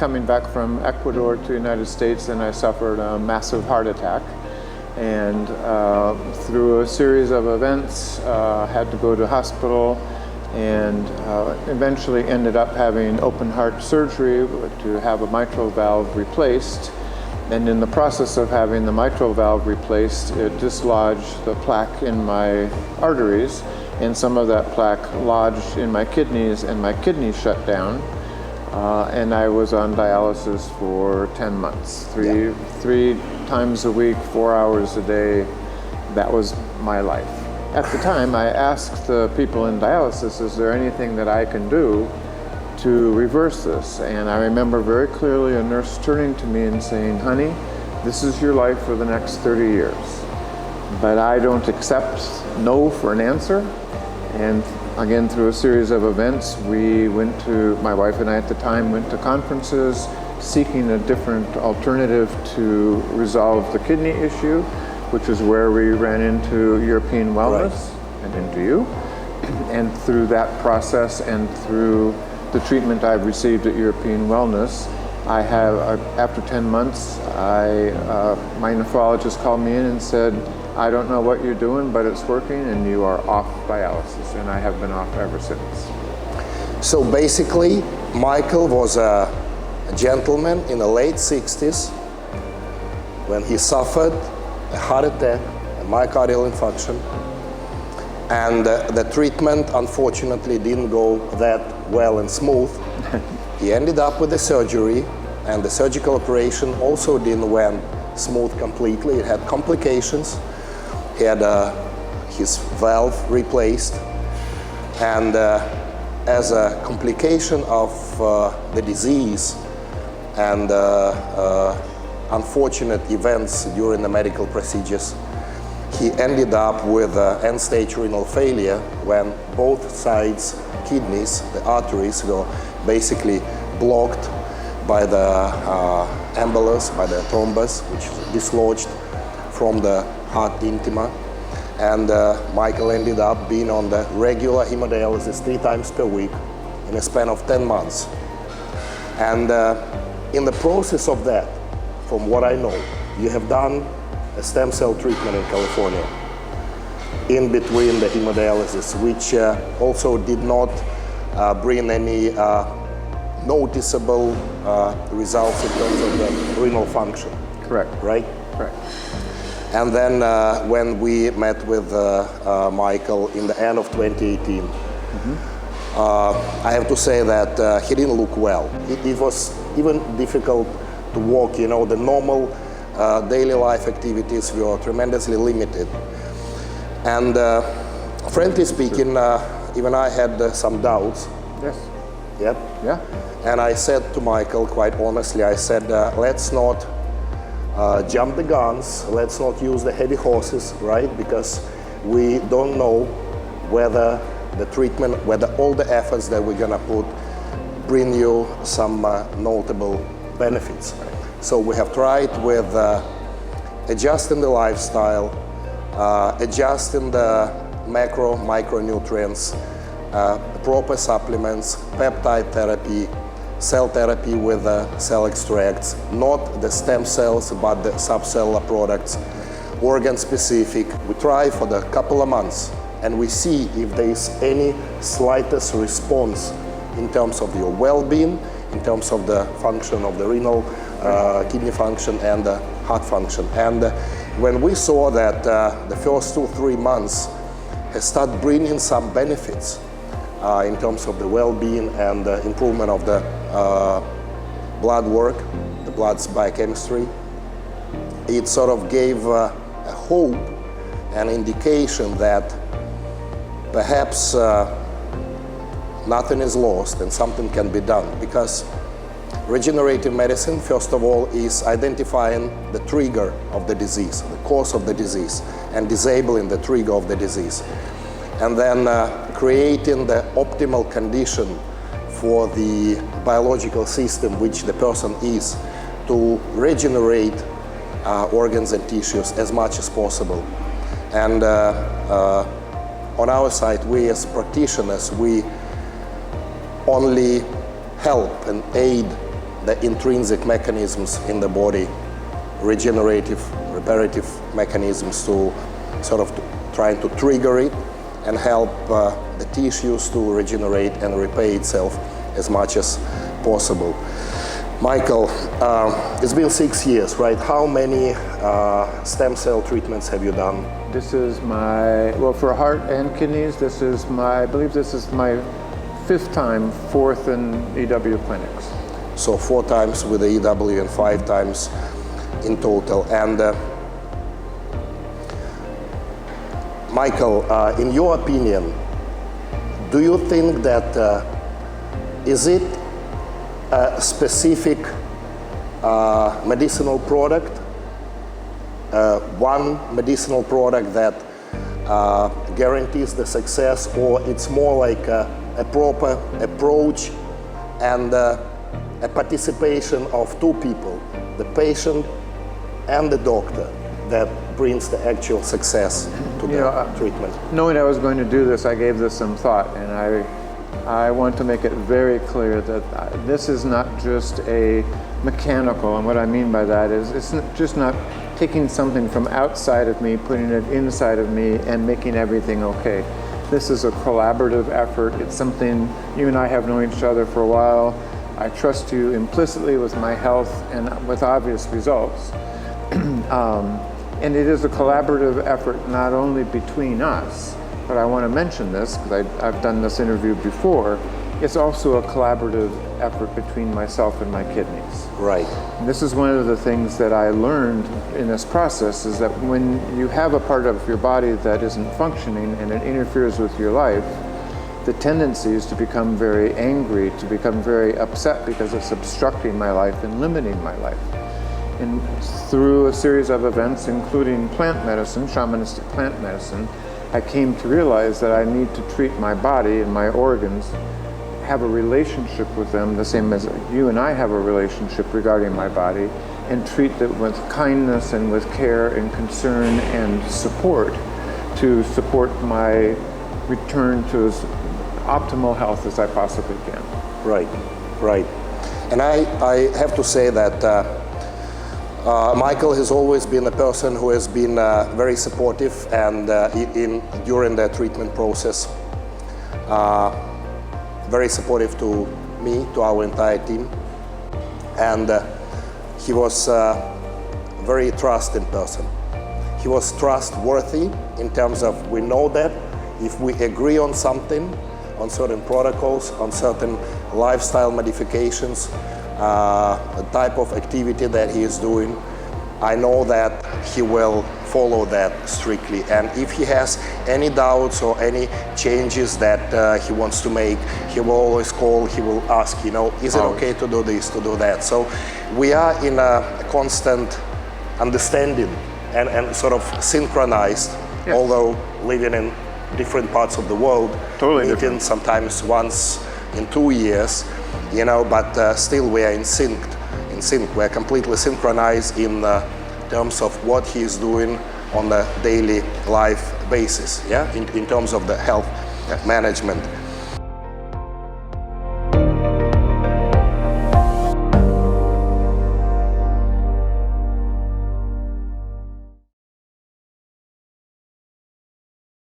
coming back from Ecuador to the United States, and I suffered a massive heart attack. And through a series of events, had to go to hospital, and eventually ended up having open heart surgery to have a mitral valve replaced. And in the process of having the mitral valve replaced, it dislodged the plaque in my arteries, and some of that plaque lodged in my kidneys, and my kidneys shut down. And I was on dialysis for 10 months, three times a week, 4 hours a day. That was my life. At the time, I asked the people in dialysis, is there anything that I can do to reverse this? And I remember very clearly a nurse turning to me and saying, honey, this is your life for the next 30 years. But I don't accept no for an answer. And again, through a series of events, we went to, my wife and I at the time, went to conferences seeking a different alternative to resolve the kidney issue, which is where we ran into European Wellness and into you. And through that process and through the treatment I've received at European Wellness, I have, after 10 months, my nephrologist called me in and said, I don't know what you're doing, but it's working, and you are off dialysis, and I have been off ever since. So basically, Michael was a gentleman in the late 60s when he suffered a heart attack, a myocardial infarction, and the treatment unfortunately didn't go that well and smooth. He ended up with the surgery, and the surgical operation also didn't went smooth completely. It had complications. He had his valve replaced, and as a complication of the disease and unfortunate events during the medical procedures, he ended up with end-stage renal failure when both sides kidneys, the arteries, were basically blocked by the embolus, by the thrombus, which is dislodged from the heart intima. And Michael ended up being on the regular hemodialysis 3 times per week in a span of 10 months. And in the process of that, from what I know, you have done a stem cell treatment in California in between the hemodialysis, which also did not bring any noticeable results in terms of the renal function. Correct. Right? Correct. And then when we met with Michael in the end of 2018, I have to say that he didn't look well. It was even difficult to walk, you know, the normal daily life activities were tremendously limited. And frankly speaking, even I had some doubts. Yes. Yep. Yeah. And I said to Michael, quite honestly, I said, let's not jump the guns, let's not use the heavy horses, right? Because we don't know whether the treatment, whether all the efforts that we're gonna put bring you some notable benefits. So we have tried with adjusting the lifestyle, adjusting the macro, micronutrients, proper supplements, peptide therapy, cell therapy with cell extracts, not the stem cells, but the subcellular products, organ-specific. We try for the couple of months, and we see if there is any slightest response in terms of your well-being, in terms of the function of the renal, kidney function, and the heart function. And when we saw that the first 2-3 months has started bringing some benefits in terms of the well-being and the improvement of the blood work, the blood's biochemistry, it sort of gave a hope, an indication that perhaps nothing is lost and something can be done. Because regenerative medicine, first of all, is identifying the trigger of the disease, the cause of the disease, and disabling the trigger of the disease. And then creating the optimal condition for the biological system which the person is to regenerate organs and tissues as much as possible. And on our side, we as practitioners, we only help and aid the intrinsic mechanisms in the body, regenerative, reparative mechanisms to sort of trying to trigger it and help the tissues to regenerate and repay itself as much as possible. Michael, it's been 6 years, right? How many stem cell treatments have you done? This is my, well, for heart and kidneys, this is my, I believe this is my 5th time, 4th in EW clinics. So 4 times with the EW and 5 times in total. And Michael, in your opinion, do you think that is it a specific medicinal product, one medicinal product that guarantees the success, or it's more like a proper approach and a participation of 2 people, the patient and the doctor, that brings the actual success to the treatment? Knowing I was going to do this, I gave this some thought, and I want to make it very clear that this is not just a mechanical, and what I mean by that is it's just not taking something from outside of me, putting it inside of me, and making everything okay. This is a collaborative effort. It's something, you and I have known each other for a while. I trust you implicitly with my health and with obvious results. And it is a collaborative effort not only between us, but I want to mention this because I've done this interview before, it's also a collaborative effort between myself and my kidneys. Right. And this is one of the things that I learned in this process, is that when you have a part of your body that isn't functioning and it interferes with your life, the tendency is to become very angry, to become very upset because it's obstructing my life and limiting my life. And through a series of events, including plant medicine, shamanistic plant medicine, I came to realize that I need to treat my body and my organs, have a relationship with them the same as you and I have a relationship regarding my body, and treat them with kindness and with care and concern and support to support my return to as optimal health as I possibly can. Right, right. And I have to say that Michael has always been a person who has been very supportive and during the treatment process, very supportive to me, to our entire team, and he was a very trusting person. He was trustworthy in terms of, we know that if we agree on something, on certain protocols, on certain lifestyle modifications, the type of activity that he is doing, I know that he will follow that strictly. And if he has any doubts or any changes that he wants to make, he will always call, he will ask, is it okay to do this, to do that? So we are in a constant understanding and sort of synchronized, yes. Although living in different parts of the world, totally meeting different. Sometimes once in 2 years, but still we are in sync. We're completely synchronized in terms of what he is doing on a daily life basis, in terms of the health management.